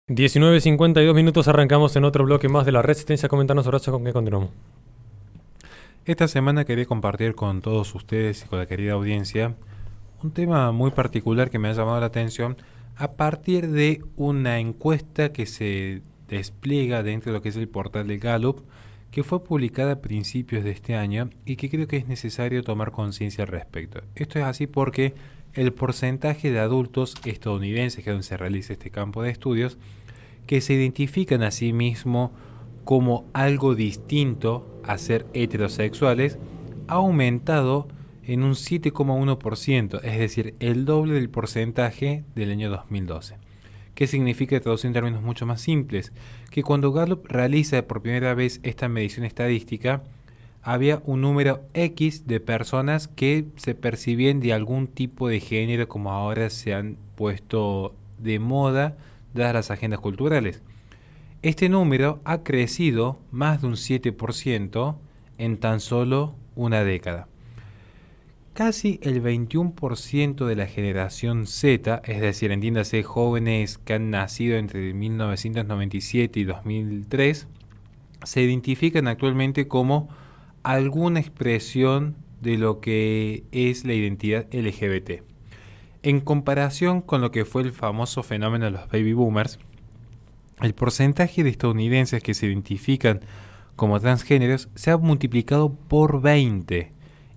19:52 arrancamos en otro bloque más de la Resistencia. Comentanos, Horacio, con qué continuamos. Esta semana quería compartir con todos ustedes y con la querida audiencia un tema muy particular que me ha llamado la atención a partir de una encuesta que se despliega dentro de lo que es el portal de Gallup, que fue publicada a principios de este año y que creo que es necesario tomar conciencia al respecto. Esto es así porque el porcentaje de adultos estadounidenses, que es donde se realiza este campo de estudios, que se identifican a sí mismos como algo distinto a ser heterosexuales, ha aumentado en un 7,1%, es decir, el doble del porcentaje del año 2012. ¿Qué significa, traducido en términos mucho más simples? Que cuando Gallup realiza por primera vez esta medición estadística, había un número X de personas que se percibían de algún tipo de género, como ahora se han puesto de moda dadas las agendas culturales. Este número ha crecido más de un 7% en tan solo una década. Casi el 21% de la generación Z, es decir, entiéndase jóvenes que han nacido entre 1997 y 2003, se identifican actualmente como alguna expresión de lo que es la identidad LGBT. En comparación con lo que fue el famoso fenómeno de los baby boomers, el porcentaje de estadounidenses que se identifican como transgéneros se ha multiplicado por 20.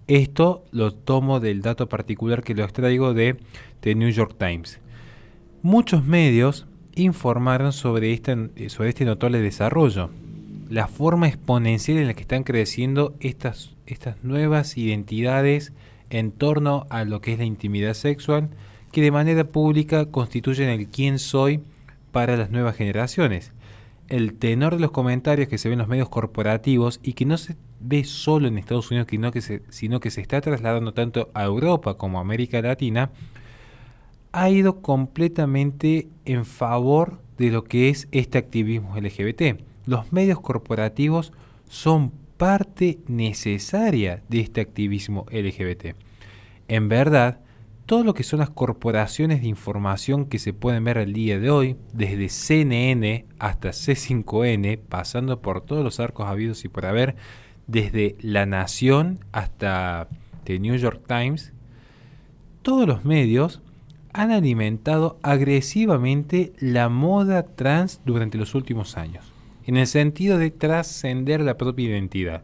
Esto lo tomo del dato particular que lo extraigo de The New York Times. Muchos medios informaron sobre este notable desarrollo, la forma exponencial en la que están creciendo estas nuevas identidades en torno a lo que es la intimidad sexual, que de manera pública constituyen el quién soy para las nuevas generaciones. El tenor de los comentarios que se ven en los medios corporativos y que no se ve solo en Estados Unidos, sino que se está trasladando tanto a Europa como a América Latina, ha ido completamente en favor de lo que es este activismo LGBT. Los medios corporativos son parte necesaria de este activismo LGBT. En verdad, todo lo que son las corporaciones de información que se pueden ver al día de hoy, desde CNN hasta C5N, pasando por todos los arcos habidos y por haber, desde La Nación hasta The New York Times, todos los medios han alimentado agresivamente la moda trans durante los últimos años, en el sentido de trascender la propia identidad.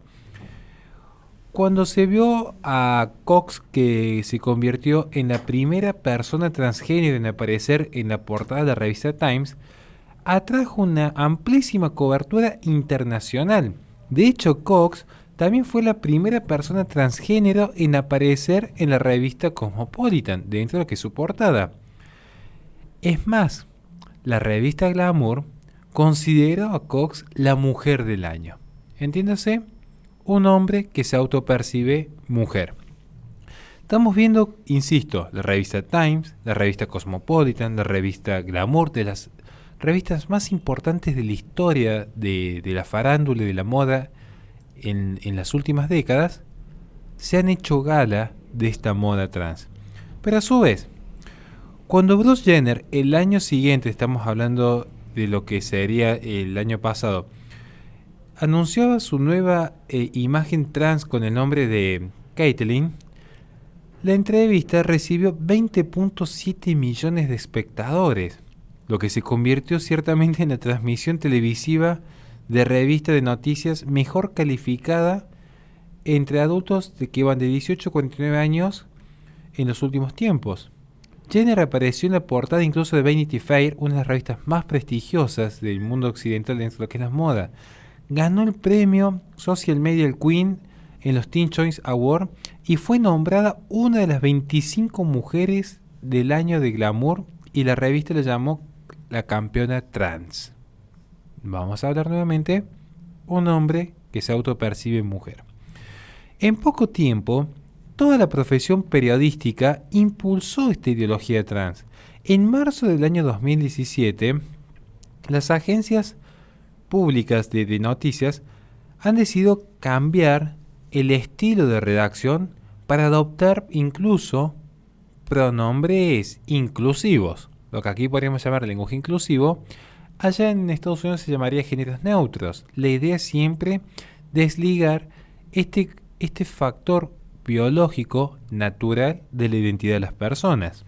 Cuando se vio a Cox, que se convirtió en la primera persona transgénero en aparecer en la portada de la revista Times, atrajo una amplísima cobertura internacional. De hecho, Cox también fue la primera persona transgénero en aparecer en la revista Cosmopolitan, dentro de lo que es su portada. Es más, la revista Glamour consideró a Cox la mujer del año. Entiéndase, un hombre que se autopercibe mujer. Estamos viendo, insisto, la revista Times, la revista Cosmopolitan, la revista Glamour, de las revistas más importantes de la historia de la farándula y de la moda en las últimas décadas, se han hecho gala de esta moda trans. Pero a su vez, cuando Bruce Jenner el año siguiente, estamos hablando de lo que sería el año pasado, anunciaba su nueva imagen trans con el nombre de Caitlyn, la entrevista recibió 20.7 millones de espectadores, lo que se convirtió ciertamente en la transmisión televisiva de revista de noticias mejor calificada entre adultos que van de 18 a 49 años en los últimos tiempos. Jenner apareció en la portada incluso de Vanity Fair, una de las revistas más prestigiosas del mundo occidental dentro de lo que es la moda. Ganó el premio Social Media Queen en los Teen Choice Awards y fue nombrada una de las 25 mujeres del año de Glamour, y la revista la llamó la campeona trans. Vamos a hablar nuevamente, un hombre que se autopercibe mujer. En poco tiempo, toda la profesión periodística impulsó esta ideología trans. En marzo del año 2017, las agencias públicas de noticias han decidido cambiar el estilo de redacción para adoptar incluso pronombres inclusivos, lo que aquí podríamos llamar lenguaje inclusivo, Allá en Estados Unidos se llamaría géneros neutros. La idea es siempre desligar este factor biológico natural de la identidad de las personas.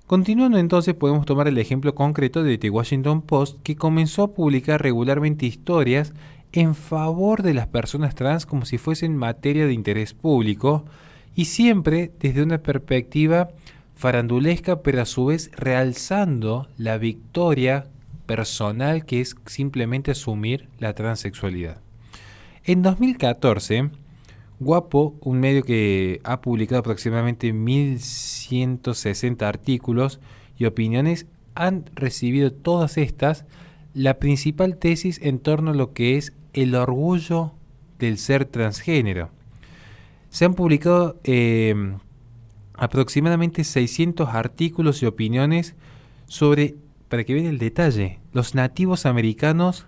Continuando entonces, podemos tomar el ejemplo concreto de The Washington Post, que comenzó a publicar regularmente historias en favor de las personas trans como si fuesen materia de interés público, y siempre desde una perspectiva farandulesca, pero a su vez realzando la victoria personal que es simplemente asumir la transexualidad. En 2014, Guapo, un medio que ha publicado aproximadamente 1160 artículos y opiniones, han recibido todas estas la principal tesis en torno a lo que es el orgullo del ser transgénero. Se han publicado aproximadamente 600 artículos y opiniones sobre, para que vean el detalle, los nativos americanos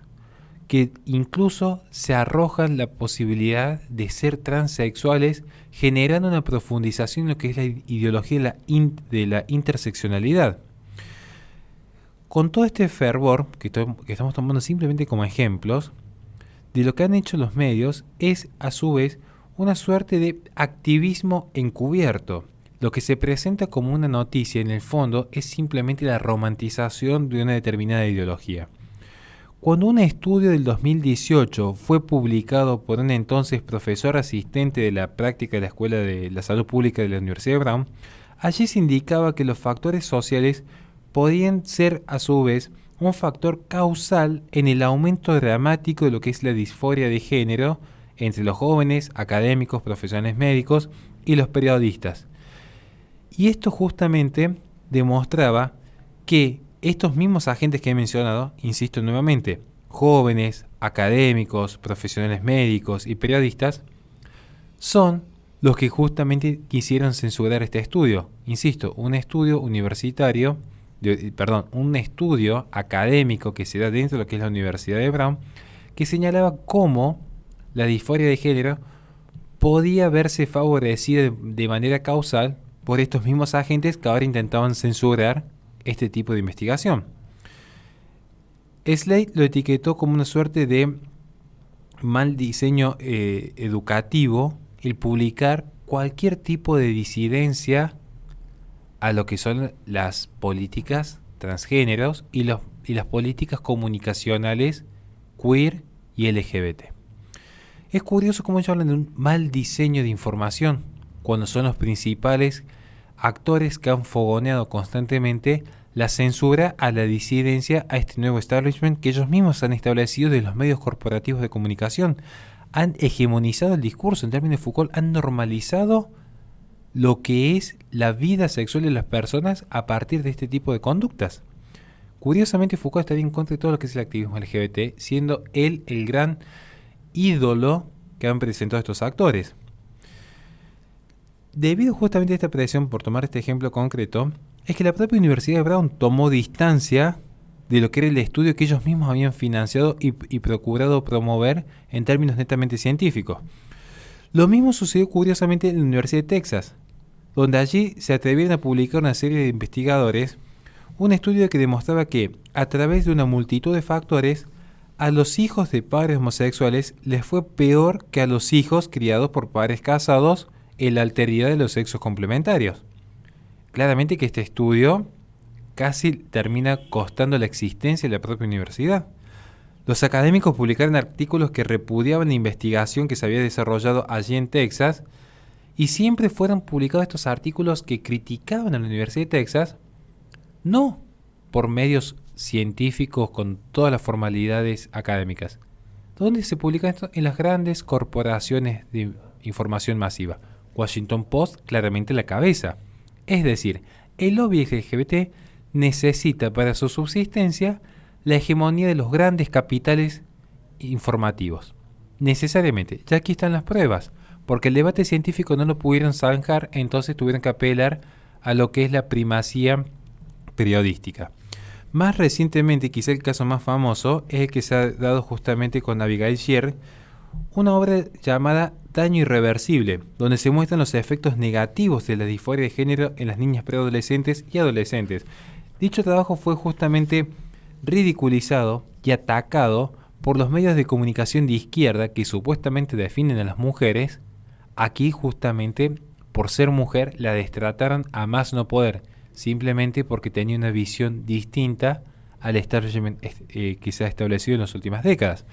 que incluso se arrojan la posibilidad de ser transexuales, generando una profundización en lo que es la ideología de la interseccionalidad. Con todo este fervor que estamos tomando simplemente como ejemplos, de lo que han hecho los medios es a su vez una suerte de activismo encubierto. Lo que se presenta como una noticia en el fondo es simplemente la romantización de una determinada ideología. Cuando un estudio del 2018 fue publicado por un entonces profesor asistente de la práctica de la Escuela de la Salud Pública de la Universidad de Brown, allí se indicaba que los factores sociales podían ser a su vez un factor causal en el aumento dramático de lo que es la disforia de género entre los jóvenes, académicos, profesionales médicos y los periodistas. Y esto justamente demostraba que estos mismos agentes que he mencionado, insisto nuevamente, jóvenes, académicos, profesionales médicos y periodistas, son los que justamente quisieron censurar este estudio. Insisto, un estudio universitario, un estudio académico que se da dentro de lo que es la Universidad de Brown, que señalaba cómo la disforia de género podía verse favorecida de manera causal por estos mismos agentes que ahora intentaban censurar este tipo de investigación. Slate lo etiquetó como una suerte de mal diseño educativo el publicar cualquier tipo de disidencia a lo que son las políticas transgéneros y las políticas comunicacionales queer y LGBT. Es curioso cómo ellos hablan de un mal diseño de información, cuando son los principales actores que han fogoneado constantemente la censura a la disidencia a este nuevo establishment que ellos mismos han establecido de los medios corporativos de comunicación. Han hegemonizado el discurso, en términos de Foucault, han normalizado lo que es la vida sexual de las personas a partir de este tipo de conductas. Curiosamente, Foucault estaría en contra de todo lo que es el activismo LGBT, siendo él el gran ídolo que han presentado estos actores. Debido justamente a esta presión, por tomar este ejemplo concreto, es que la propia Universidad de Brown tomó distancia de lo que era el estudio que ellos mismos habían financiado y procurado promover en términos netamente científicos. Lo mismo sucedió curiosamente en la Universidad de Texas, donde allí se atrevieron a publicar una serie de investigadores un estudio que demostraba que, a través de una multitud de factores, a los hijos de padres homosexuales les fue peor que a los hijos criados por padres casados en la alteridad de los sexos complementarios. Claramente que este estudio casi termina costando la existencia de la propia universidad. Los académicos publicaron artículos que repudiaban la investigación que se había desarrollado allí en Texas, y siempre fueron publicados estos artículos que criticaban a la Universidad de Texas, no por medios científicos con todas las formalidades académicas. ¿Dónde se publica esto? En las grandes corporaciones de información masiva. Washington Post, claramente la cabeza. Es decir, el lobby LGBT necesita para su subsistencia la hegemonía de los grandes capitales informativos. Necesariamente, ya aquí están las pruebas, porque el debate científico no lo pudieron zanjar, entonces tuvieron que apelar a lo que es la primacía periodística. Más recientemente, quizá el caso más famoso, es el que se ha dado justamente con Abigail Sher, una obra llamada Daño Irreversible, donde se muestran los efectos negativos de la disforia de género en las niñas preadolescentes y adolescentes. Dicho trabajo fue justamente ridiculizado y atacado por los medios de comunicación de izquierda que supuestamente defienden a las mujeres. Aquí justamente por ser mujer la destrataron a más no poder, simplemente porque tenía una visión distinta al establishment que se ha establecido en las últimas décadas.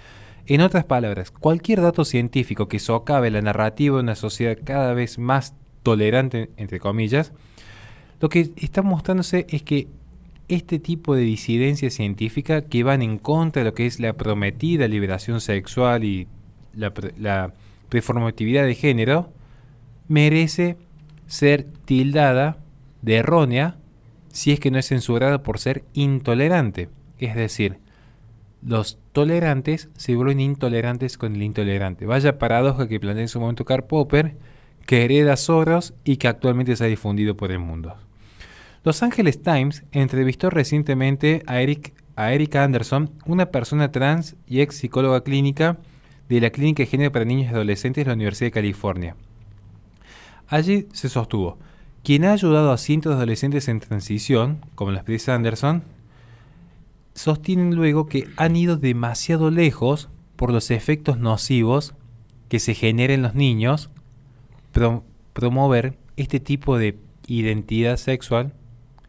En otras palabras, cualquier dato científico que socave la narrativa de una sociedad cada vez más tolerante, entre comillas, lo que está mostrándose es que este tipo de disidencia científica que van en contra de lo que es la prometida liberación sexual y la performatividad de género, merece ser tildada de errónea si es que no es censurada por ser intolerante. Es decir, los tolerantes se vuelven intolerantes con el intolerante. Vaya paradoja que plantea en su momento Karl Popper, que hereda Soros y que actualmente se ha difundido por el mundo. Los Angeles Times entrevistó recientemente a Eric Anderson, una persona trans y ex psicóloga clínica de la Clínica de Género para Niños y Adolescentes de la Universidad de California. Allí se sostuvo: quien ha ayudado a cientos de adolescentes en transición, como lo expresa Anderson, sostienen luego que han ido demasiado lejos por los efectos nocivos que se generan en los niños promover este tipo de identidad sexual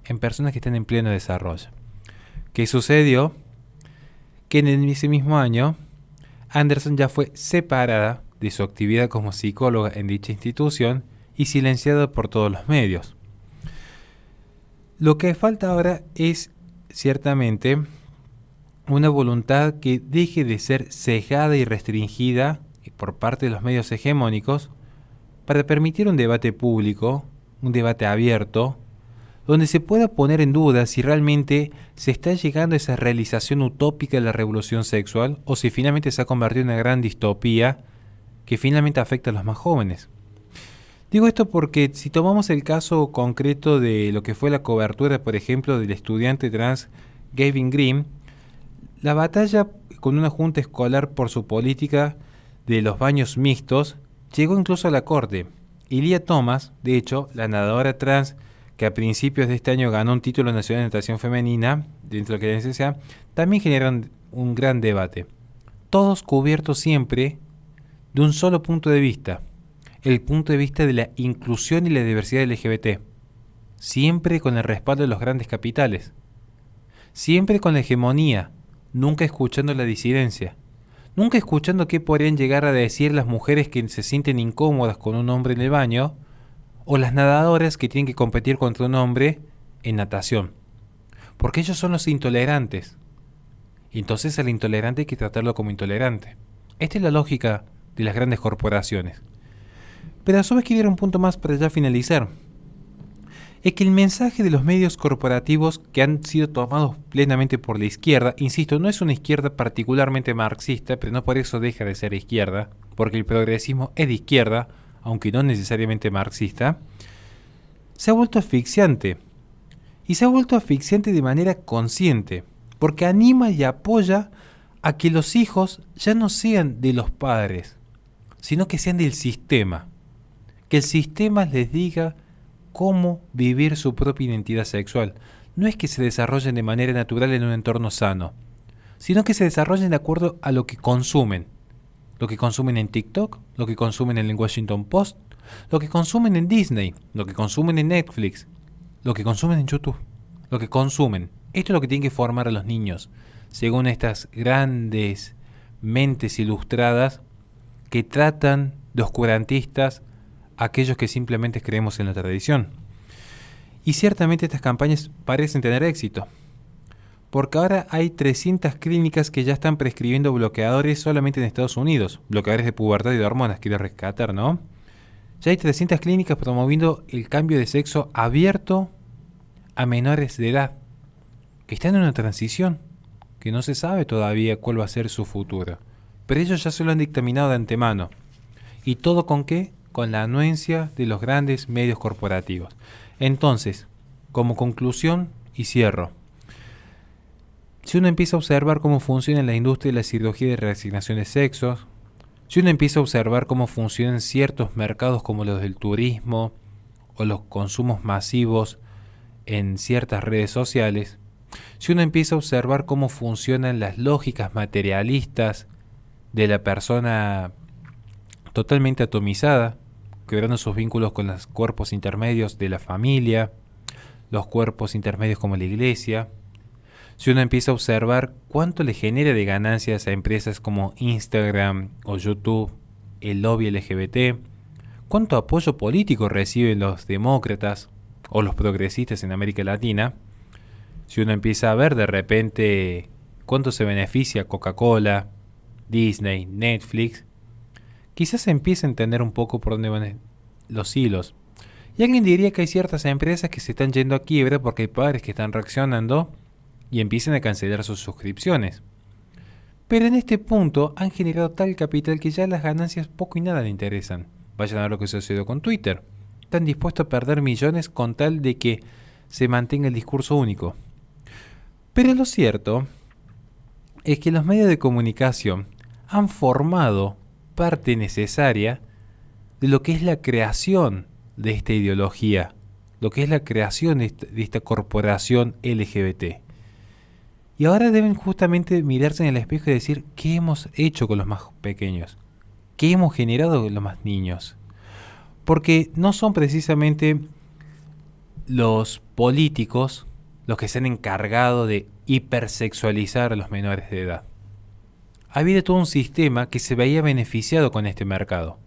en personas que están en pleno desarrollo. ¿Qué sucedió? Que en ese mismo año Anderson ya fue separada de su actividad como psicóloga en dicha institución y silenciada por todos los medios. Lo que falta ahora es ciertamente una voluntad que deje de ser cejada y restringida por parte de los medios hegemónicos para permitir un debate público, un debate abierto, donde se pueda poner en duda si realmente se está llegando a esa realización utópica de la revolución sexual o si finalmente se ha convertido en una gran distopía que finalmente afecta a los más jóvenes. Digo esto porque si tomamos el caso concreto de lo que fue la cobertura, por ejemplo, del estudiante trans Gavin Green, la batalla con una junta escolar por su política de los baños mixtos llegó incluso a la corte. Y Lia Thomas, de hecho, la nadadora trans que a principios de este año ganó un título nacional de natación femenina dentro de la NCCA, también generaron un gran debate. Todos cubiertos siempre de un solo punto de vista, el punto de vista de la inclusión y la diversidad LGBT, siempre con el respaldo de los grandes capitales, siempre con la hegemonía, nunca escuchando la disidencia, nunca escuchando qué podrían llegar a decir las mujeres que se sienten incómodas con un hombre en el baño, o las nadadoras que tienen que competir contra un hombre en natación. Porque ellos son los intolerantes. Y entonces al intolerante hay que tratarlo como intolerante. Esta es la lógica de las grandes corporaciones. Pero a su vez quiero ir un punto más para ya finalizar. Es que el mensaje de los medios corporativos que han sido tomados plenamente por la izquierda, insisto, no es una izquierda particularmente marxista, pero no por eso deja de ser izquierda, porque el progresismo es de izquierda, aunque no necesariamente marxista, se ha vuelto asfixiante. Y se ha vuelto asfixiante de manera consciente, porque anima y apoya a que los hijos ya no sean de los padres, sino que sean del sistema. Que el sistema les diga cómo vivir su propia identidad sexual. No es que se desarrollen de manera natural en un entorno sano, sino que se desarrollen de acuerdo a lo que consumen. Lo que consumen en TikTok, lo que consumen en el Washington Post, lo que consumen en Disney, lo que consumen en Netflix, lo que consumen en YouTube, lo que consumen. Esto es lo que tienen que formar a los niños, según estas grandes mentes ilustradas que tratan de oscurantistas a aquellos que simplemente creemos en la tradición. Y ciertamente estas campañas parecen tener éxito, porque ahora hay 300 clínicas que ya están prescribiendo bloqueadores solamente en Estados Unidos, bloqueadores de pubertad y de hormonas, quiero rescatar, ¿no? Ya hay 300 clínicas promoviendo el cambio de sexo abierto a menores de edad, que están en una transición, que no se sabe todavía cuál va a ser su futuro, pero ellos ya se lo han dictaminado de antemano. ¿Y todo con qué? Con la anuencia de los grandes medios corporativos. Entonces, como conclusión y cierro, si uno empieza a observar cómo funciona la industria de la cirugía de reasignación de sexos, si uno empieza a observar cómo funcionan ciertos mercados como los del turismo o los consumos masivos en ciertas redes sociales, si uno empieza a observar cómo funcionan las lógicas materialistas de la persona totalmente atomizada, quebrando sus vínculos con los cuerpos intermedios de la familia, los cuerpos intermedios como la iglesia, si uno empieza a observar cuánto le genera de ganancias a empresas como Instagram o YouTube el lobby LGBT, cuánto apoyo político reciben los demócratas o los progresistas en América Latina, si uno empieza a ver de repente cuánto se beneficia Coca-Cola, Disney, Netflix, quizás se empiece a entender un poco por dónde van los hilos. Y alguien diría que hay ciertas empresas que se están yendo a quiebra porque hay padres que están reaccionando y empiezan a cancelar sus suscripciones. Pero en este punto han generado tal capital que ya las ganancias poco y nada le interesan. Vayan a ver lo que sucedió con Twitter. Están dispuestos a perder millones con tal de que se mantenga el discurso único. Pero lo cierto es que los medios de comunicación han formado parte necesaria de lo que es la creación de esta ideología, lo que es la creación de esta corporación LGBT. Y ahora deben justamente mirarse en el espejo y decir qué hemos hecho con los más pequeños, qué hemos generado con los más niños. Porque no son precisamente los políticos los que se han encargado de hipersexualizar a los menores de edad. Había todo un sistema que se veía beneficiado con este mercado.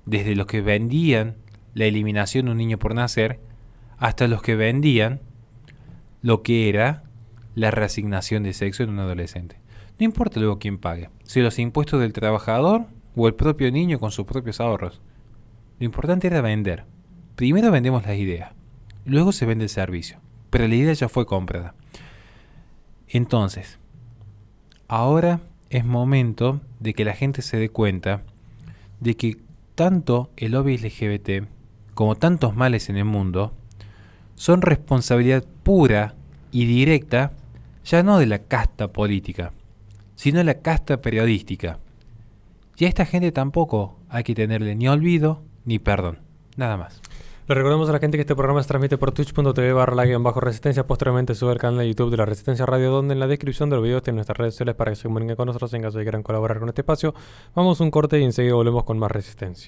Desde los que vendían la eliminación de un niño por nacer, hasta los que vendían lo que era la reasignación de sexo en un adolescente. No importa luego quién pague, si los impuestos del trabajador o el propio niño con sus propios ahorros. Lo importante era vender. Primero vendemos la idea, luego se vende el servicio, pero la idea ya fue comprada. Entonces, ahora es momento de que la gente se dé cuenta de que tanto el lobby LGBT como tantos males en el mundo son responsabilidad pura y directa ya no de la casta política, sino de la casta periodística. Y a esta gente tampoco hay que tenerle ni olvido ni perdón, nada más. Le recordamos a la gente que este programa se transmite por twitch.tv/la-resistencia. Posteriormente sube al canal de YouTube de la Resistencia Radio, donde en la descripción del video tienen nuestras redes sociales para que se comuniquen con nosotros en caso de que quieran colaborar con este espacio. Vamos a un corte y enseguida volvemos con más Resistencia.